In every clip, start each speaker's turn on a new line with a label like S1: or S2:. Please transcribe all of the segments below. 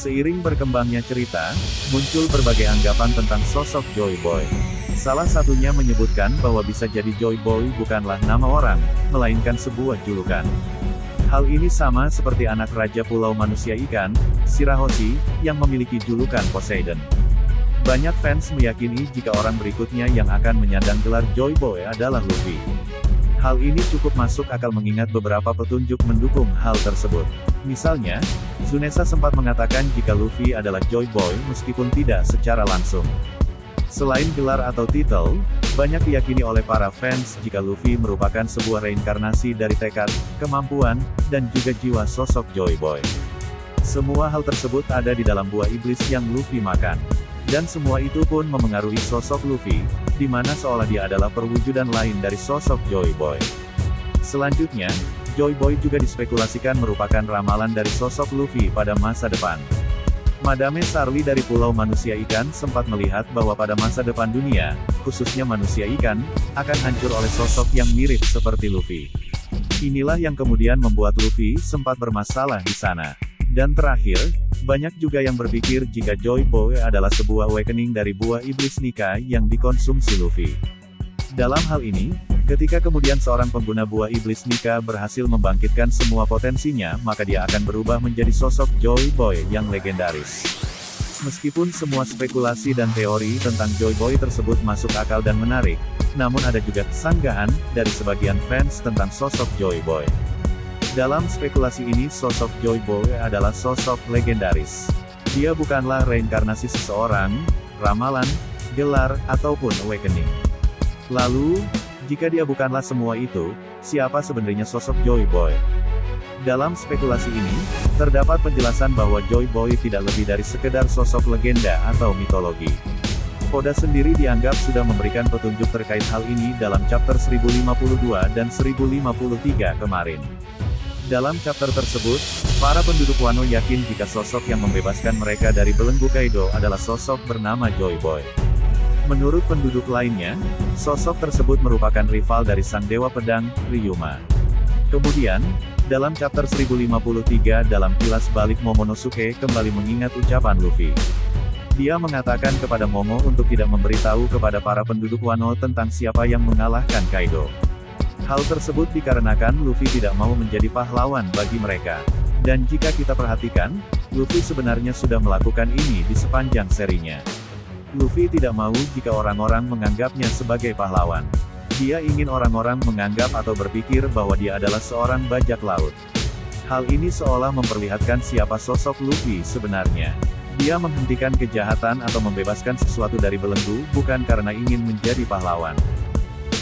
S1: Seiring berkembangnya cerita, muncul berbagai anggapan tentang sosok Joy Boy. Salah satunya menyebutkan bahwa bisa jadi Joy Boy bukanlah nama orang, melainkan sebuah julukan. Hal ini sama seperti anak Raja Pulau Manusia Ikan, Shirahoshi, yang memiliki julukan Poseidon. Banyak fans meyakini jika orang berikutnya yang akan menyandang gelar Joy Boy adalah Luffy. Hal ini cukup masuk akal mengingat beberapa petunjuk mendukung hal tersebut. Misalnya, Tsunesa sempat mengatakan jika Luffy adalah Joy Boy meskipun tidak secara langsung. Selain gelar atau titel, banyak diyakini oleh para fans jika Luffy merupakan sebuah reinkarnasi dari tekad, kemampuan, dan juga jiwa sosok Joy Boy. Semua hal tersebut ada di dalam buah iblis yang Luffy makan. Dan semua itu pun memengaruhi sosok Luffy, di mana seolah dia adalah perwujudan lain dari sosok Joy Boy. Selanjutnya, Joy Boy juga dispekulasikan merupakan ramalan dari sosok Luffy pada masa depan. Madame Charlie dari Pulau Manusia Ikan sempat melihat bahwa pada masa depan dunia, khususnya manusia ikan, akan hancur oleh sosok yang mirip seperti Luffy. Inilah yang kemudian membuat Luffy sempat bermasalah di sana. Dan terakhir, banyak juga yang berpikir jika Joy Boy adalah sebuah awakening dari buah iblis Nika yang dikonsumsi Luffy. Dalam hal ini, ketika kemudian seorang pengguna buah iblis Nika berhasil membangkitkan semua potensinya, maka dia akan berubah menjadi sosok Joy Boy yang legendaris. Meskipun semua spekulasi dan teori tentang Joy Boy tersebut masuk akal dan menarik, namun ada juga sanggahan dari sebagian fans tentang sosok Joy Boy. Dalam spekulasi ini sosok Joy Boy adalah sosok legendaris. Dia bukanlah reinkarnasi seseorang, ramalan, gelar, ataupun awakening. Lalu, jika dia bukanlah semua itu, siapa sebenarnya sosok Joy Boy? Dalam spekulasi ini, terdapat penjelasan bahwa Joy Boy tidak lebih dari sekedar sosok legenda atau mitologi. Oda sendiri dianggap sudah memberikan petunjuk terkait hal ini dalam chapter 1052 dan 1053 kemarin. Dalam chapter tersebut, para penduduk Wano yakin jika sosok yang membebaskan mereka dari belenggu Kaido adalah sosok bernama Joy Boy. Menurut penduduk lainnya, sosok tersebut merupakan rival dari sang dewa pedang, Ryuma. Kemudian, dalam chapter 1053 dalam kilas balik Momonosuke kembali mengingat ucapan Luffy. Dia mengatakan kepada Momo untuk tidak memberitahu kepada para penduduk Wano tentang siapa yang mengalahkan Kaido. Hal tersebut dikarenakan Luffy tidak mau menjadi pahlawan bagi mereka. Dan jika kita perhatikan, Luffy sebenarnya sudah melakukan ini di sepanjang serinya. Luffy tidak mau jika orang-orang menganggapnya sebagai pahlawan. Dia ingin orang-orang menganggap atau berpikir bahwa dia adalah seorang bajak laut. Hal ini seolah memperlihatkan siapa sosok Luffy sebenarnya. Dia menghentikan kejahatan atau membebaskan sesuatu dari belenggu bukan karena ingin menjadi pahlawan.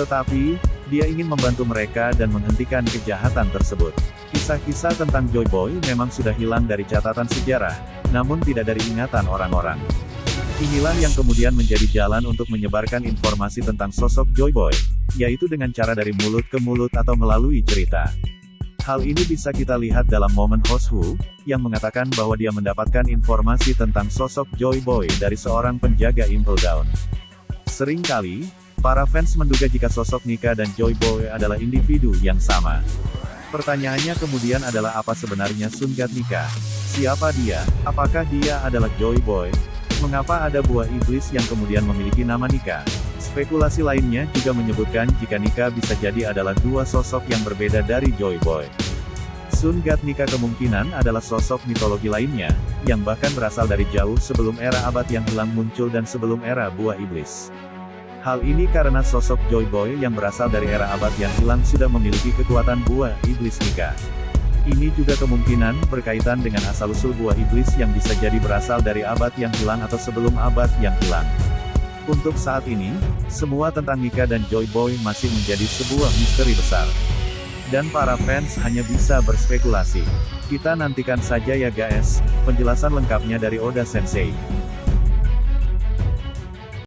S1: Tetapi, dia ingin membantu mereka dan menghentikan kejahatan tersebut. Kisah-kisah tentang Joy Boy memang sudah hilang dari catatan sejarah, namun tidak dari ingatan orang-orang. Inilah yang kemudian menjadi jalan untuk menyebarkan informasi tentang sosok Joy Boy, yaitu dengan cara dari mulut ke mulut atau melalui cerita. Hal ini bisa kita lihat dalam momen Hoshu, yang mengatakan bahwa dia mendapatkan informasi tentang sosok Joy Boy dari seorang penjaga Impel Down. Seringkali, para fans menduga jika sosok Nika dan Joy Boy adalah individu yang sama. Pertanyaannya kemudian adalah apa sebenarnya Sun God Nika? Siapa dia? Apakah dia adalah Joy Boy? Mengapa ada buah iblis yang kemudian memiliki nama Nika? Spekulasi lainnya juga menyebutkan jika Nika bisa jadi adalah dua sosok yang berbeda dari Joy Boy. Sun God Nika kemungkinan adalah sosok mitologi lainnya, yang bahkan berasal dari jauh sebelum era abad yang hilang muncul dan sebelum era buah iblis. Hal ini karena sosok Joy Boy yang berasal dari era abad yang hilang sudah memiliki kekuatan buah iblis Nika. Ini juga kemungkinan berkaitan dengan asal-usul buah iblis yang bisa jadi berasal dari abad yang hilang atau sebelum abad yang hilang. Untuk saat ini, semua tentang Nika dan Joy Boy masih menjadi sebuah misteri besar. Dan para fans hanya bisa berspekulasi. Kita nantikan saja ya guys, penjelasan lengkapnya dari Oda Sensei.